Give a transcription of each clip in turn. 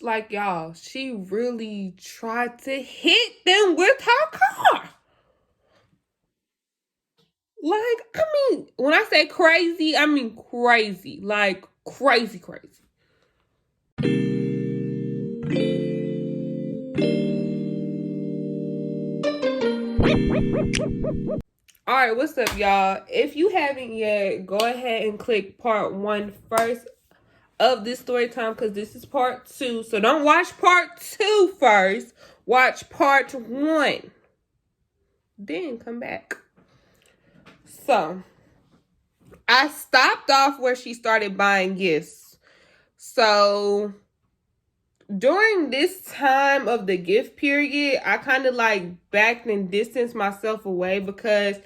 Like, y'all, she really tried to hit them with her car. Like, I mean, when I say crazy, I mean crazy. Like, crazy, crazy. All right, what's up, y'all? If you haven't yet, go ahead and click part 1 first of this story time, because this is part 2. So don't watch part 2 first. Watch part 1. Then come back. So I stopped off where she started buying gifts. So during this time of the gift period, I kind of like backed and distanced myself away because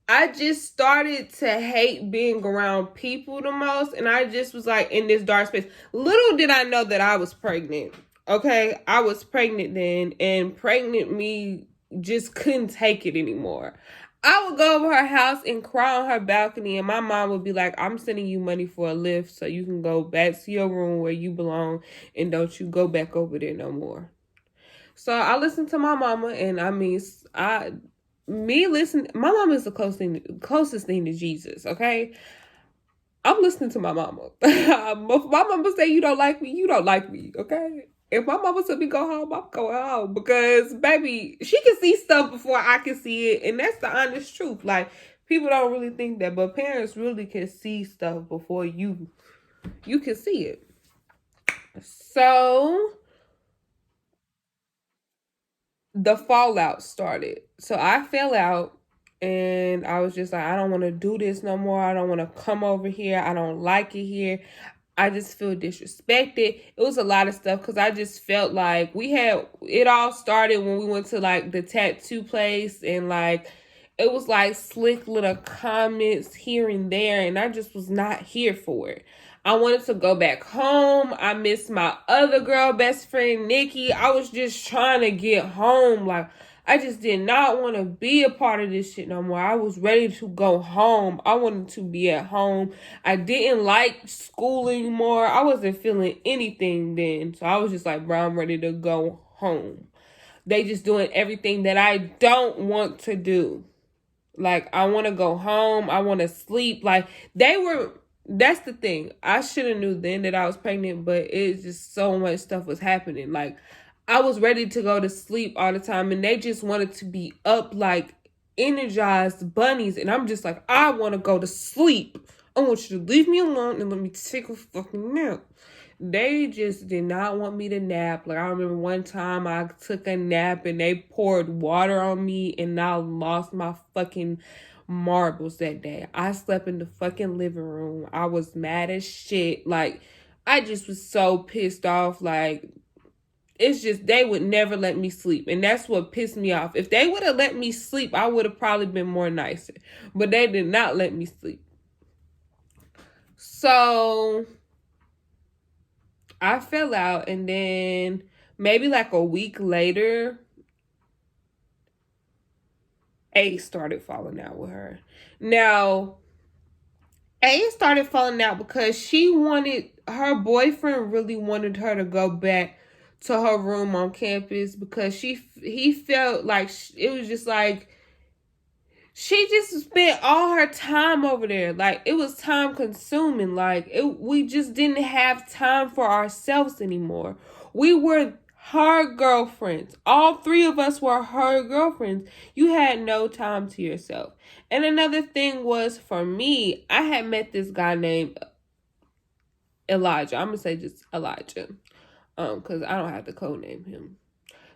I just started to hate being around people the most. And I just was like in this dark space. Little did I know that I was pregnant. Okay, I was pregnant then, and pregnant me just couldn't take it anymore. I would go over her house and cry on her balcony, and my mom would be like, I'm sending you money for a lift so you can go back to your room where you belong, and don't you go back over there no more. So I listened to my mama, and I mean, my mama is the closest thing to Jesus, okay? I'm listening to my mama. If my mama say you don't like me, you don't like me, okay? If my mama said me go home, I'm going home. Because, baby, she can see stuff before I can see it. And that's the honest truth. Like, people don't really think that. But parents really can see stuff before you can see it. So, the fallout started. So, I fell out. And I was just like, I don't want to do this no more. I don't want to come over here. I don't like it here. I just feel disrespected. It was a lot of stuff because I just felt like it all started when we went to like the tattoo place, and like it was like slick little comments here and there, and I just was not here for it. I wanted to go back home. I missed my other girl best friend, Nikki. I was just trying to get home. Like, I just did not want to be a part of this shit no more. I was ready to go home. I wanted to be at home. I didn't like school anymore. I wasn't feeling anything then. So I was just like, bro, I'm ready to go home. They just doing everything that I don't want to do. Like, I want to go home. I want to sleep. Like, that's the thing. I should have knew then that I was pregnant, but it's just so much stuff was happening. Like, I was ready to go to sleep all the time, and they just wanted to be up like energized bunnies. And I'm just like, I want to go to sleep. I want you to leave me alone and let me take a fucking nap. They just did not want me to nap. Like, I remember one time I took a nap and they poured water on me, and I lost my fucking marbles that day. I slept in the fucking living room. I was mad as shit. Like, I just was so pissed off. Like, it's just they would never let me sleep. And that's what pissed me off. If they would have let me sleep, I would have probably been more nicer. But they did not let me sleep. So I fell out, and then maybe like a week later, A started falling out with her. Now, A started falling out because her boyfriend really wanted her to go back to her room on campus because he felt like it was just like she just spent all her time over there. Like, it was time consuming. Like, we just didn't have time for ourselves anymore. We were her girlfriends. All 3 of us were her girlfriends. You had no time to yourself. And another thing was, for me, I had met this guy named Elijah. I'm going to say just Elijah. Because I don't have to codename him.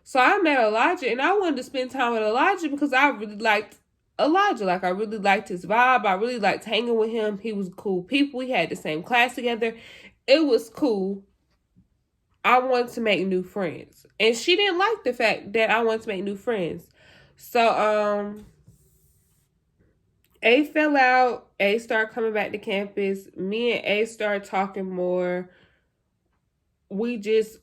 So I met Elijah, and I wanted to spend time with Elijah because I really liked Elijah. Like, I really liked his vibe. I really liked hanging with him. He was cool people. We had the same class together. It was cool. I wanted to make new friends. And she didn't like the fact that I wanted to make new friends. So, A fell out. A started coming back to campus. Me and A started talking more. We just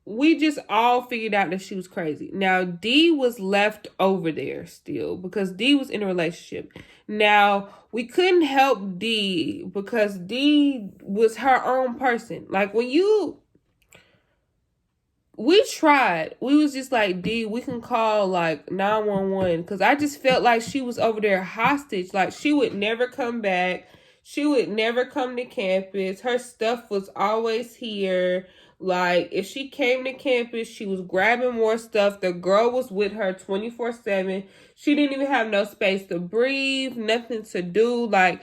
we just all figured out that she was crazy. Now, D was left over there still because D was in a relationship. Now, we couldn't help D because D was her own person. Like, we tried. We was just like, D, we can call like 911 because I just felt like she was over there hostage. Like, she would never come back. She would never come to campus. Her stuff was always here. Like, if she came to campus, she was grabbing more stuff. The girl was with her 24/7. She didn't even have no space to breathe, nothing to do. Like,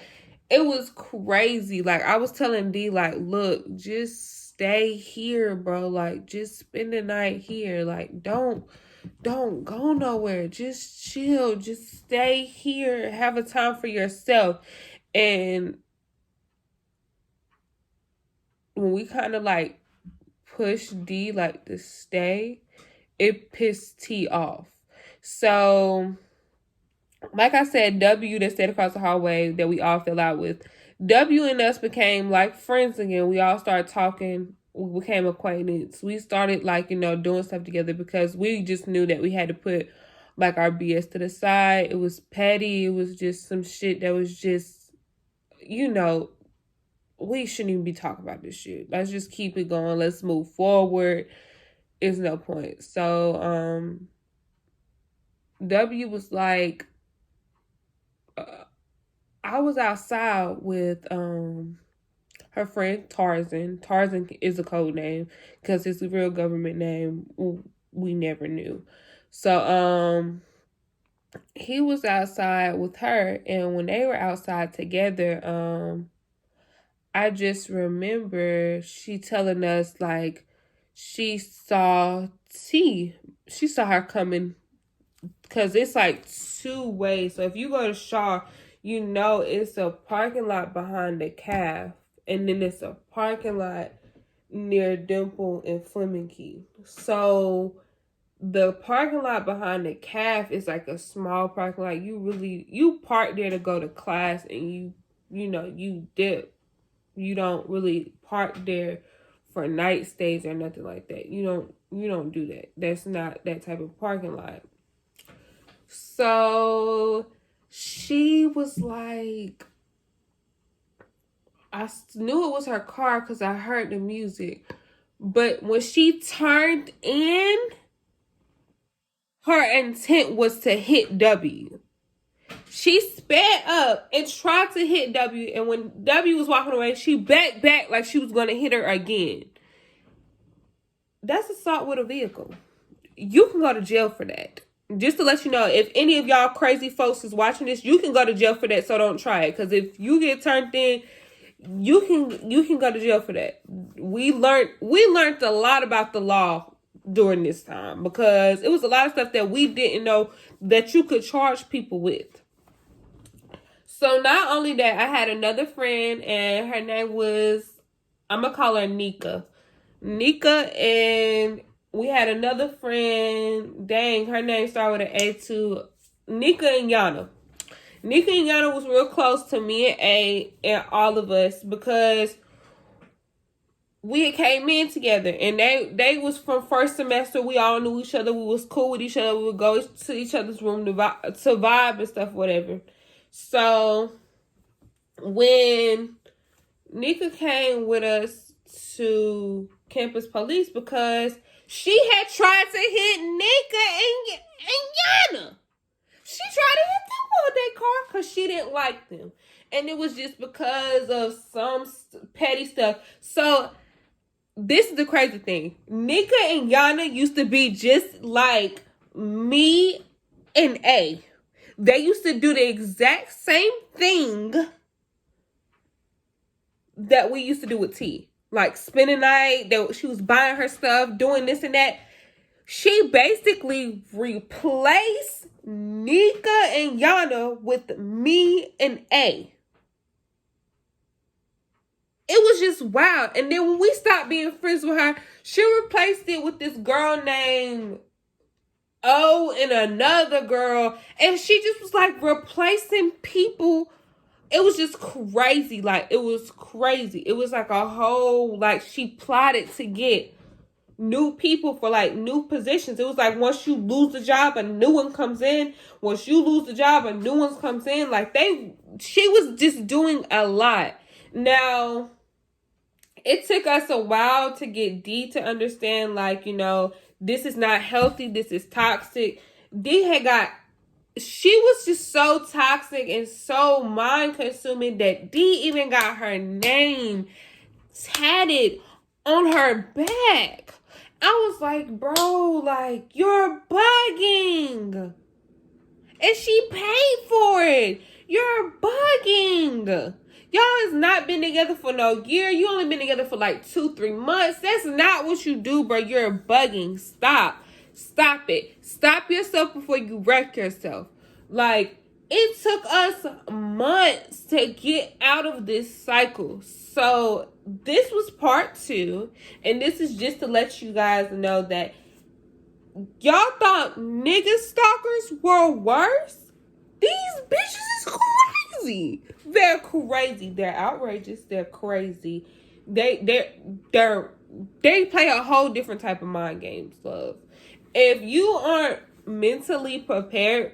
it was crazy. Like, I was telling D, like, look, just stay here, bro. Like, just spend the night here. Like, don't go nowhere. Just chill. Just stay here. Have a time for yourself. And when we kind of like push D like to stay, it pissed T off. So, like I said, W that stayed across the hallway that we all fell out with, W and us became like friends again. We all started talking. We became acquainted. We started like, doing stuff together because we just knew that we had to put like our BS to the side. It was petty. It was just some shit that was just, we shouldn't even be talking about this shit. Let's just keep it going. Let's move forward. It's no point. So, W was like, I was outside with her friend Tarzan. Tarzan is a code name because it's a real government name we never knew. So he was outside with her, and when they were outside together, I just remember she telling us like she saw T. She saw her coming because it's like two ways. So if you go to Shaw, it's a parking lot behind the calf, and then it's a parking lot near Dimple and Fleming Key. So the parking lot behind the calf is like a small parking lot. You park there to go to class, and you dip. You don't really park there for night stays or nothing like that. You don't do that. That's not that type of parking lot. So she was like, I knew it was her car because I heard the music. But when she turned in, her intent was to hit W. She sped up and tried to hit W. And when W was walking away, she backed back like she was going to hit her again. That's assault with a vehicle. You can go to jail for that. Just to let you know, if any of y'all crazy folks is watching this, you can go to jail for that, so don't try it. Because if you get turned in, you can go to jail for that. We learned a lot about the law during this time because it was a lot of stuff that we didn't know that you could charge people with. So not only that, I had another friend, and her name was, I'm gonna call her Nika. And we had another friend, dang, her name started with an A too. Nika and Yana. Nika and Yana was real close to me and A and all of us because we came in together, and they was from first semester. We all knew each other. We was cool with each other. We would go to each other's room to vibe and stuff, whatever. So when Nika came with us to campus police because she had tried to hit Nika and Yana. She tried to hit them on their car because she didn't like them. And it was just because of some petty stuff. So this is the crazy thing. Nika and Yana used to be just like me and A. They used to do the exact same thing that we used to do with T. Like spend a night, she was buying her stuff, doing this and that. She basically replaced Nika and Yana with me and A. It was just wild. And then when we stopped being friends with her, she replaced it with this girl named O and another girl. And she just was like replacing people. It was just crazy. Like, it was crazy. It was like a whole, like, she plotted to get new people for like new positions. It was like once you lose the job, a new one comes in. Once you lose the job, a new one comes in. Like she was just doing a lot. Now, it took us a while to get D to understand, like, this is not healthy. This is toxic. She was just so toxic and so mind consuming that D even got her name tatted on her back. I was like, bro, like, you're bugging. And she paid for it. You're bugging. Y'all has not been together for no year. You only been together for like 2-3 months. That's not what you do, bro. You're bugging. Stop it. Stop yourself before you wreck yourself. Like, it took us months to get out of this cycle. So this was part 2. And this is just to let you guys know that y'all thought nigga stalkers were worse? These bitches is crazy. They're crazy. They're outrageous. They're crazy. They play a whole different type of mind games, love. If you aren't mentally prepared,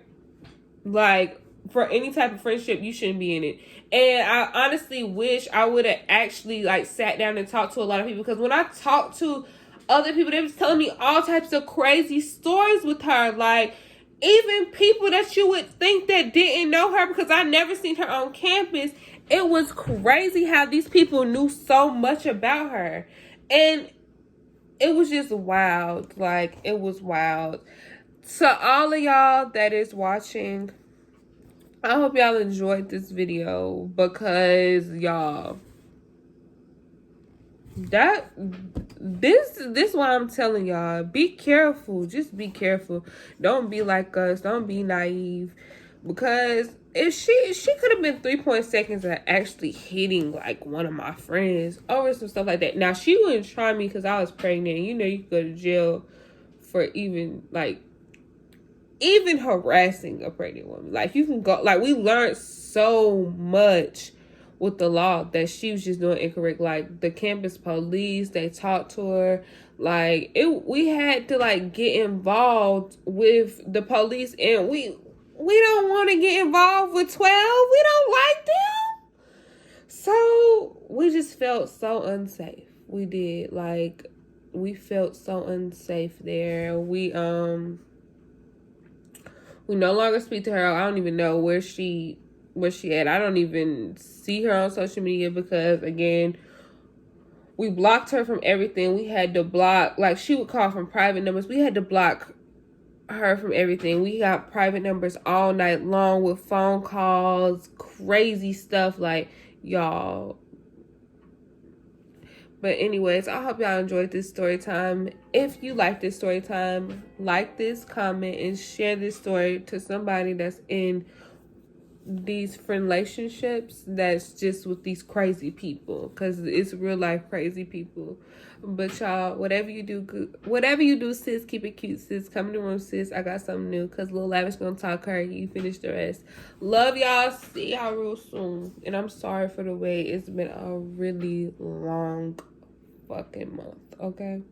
like, for any type of friendship, you shouldn't be in it. And I honestly wish I would have actually, like, sat down and talked to a lot of people. Because when I talked to other people, they was telling me all types of crazy stories with her. Like, even people that you would think that didn't know her, because I never seen her on campus. It was crazy how these people knew so much about her. And it was just wild. Like, it was wild. To all of y'all that is watching, I hope y'all enjoyed this video, because y'all, this is what I'm telling y'all. Be careful. Just be careful. Don't be like us. Don't be naive. Because if she could have been 3 seconds of actually hitting like one of my friends over some stuff like that. Now, she wouldn't try me because I was pregnant. You know, you could go to jail for even harassing a pregnant woman. Like, you can go, like, we learned so much with the law that she was just doing incorrect. Like, the campus police, they talked to her. Like, we had to, like, get involved with the police, and we don't want to get involved with 12. We don't like them. So, we just felt so unsafe. We did. Like, we felt so unsafe there. We no longer speak to her. I don't even know where she at. I don't even see her on social media because, again, we blocked her from everything. We had to block, like, she would call from private numbers. We had to block her from everything. We got private numbers all night long with phone calls, crazy stuff, like, y'all. But anyways, I hope y'all enjoyed this story time. If you like this story time, like this, comment, and share this story to somebody that's in these friend relationships that's just with these crazy people, because it's real life crazy people. But y'all, whatever you do, sis, keep it cute, sis. Come in the room, sis. I got something new, because Lil Lavish gonna talk her. You finish the rest. Love y'all. See y'all real soon. And I'm sorry for the wait. It's been a really long fucking month, okay?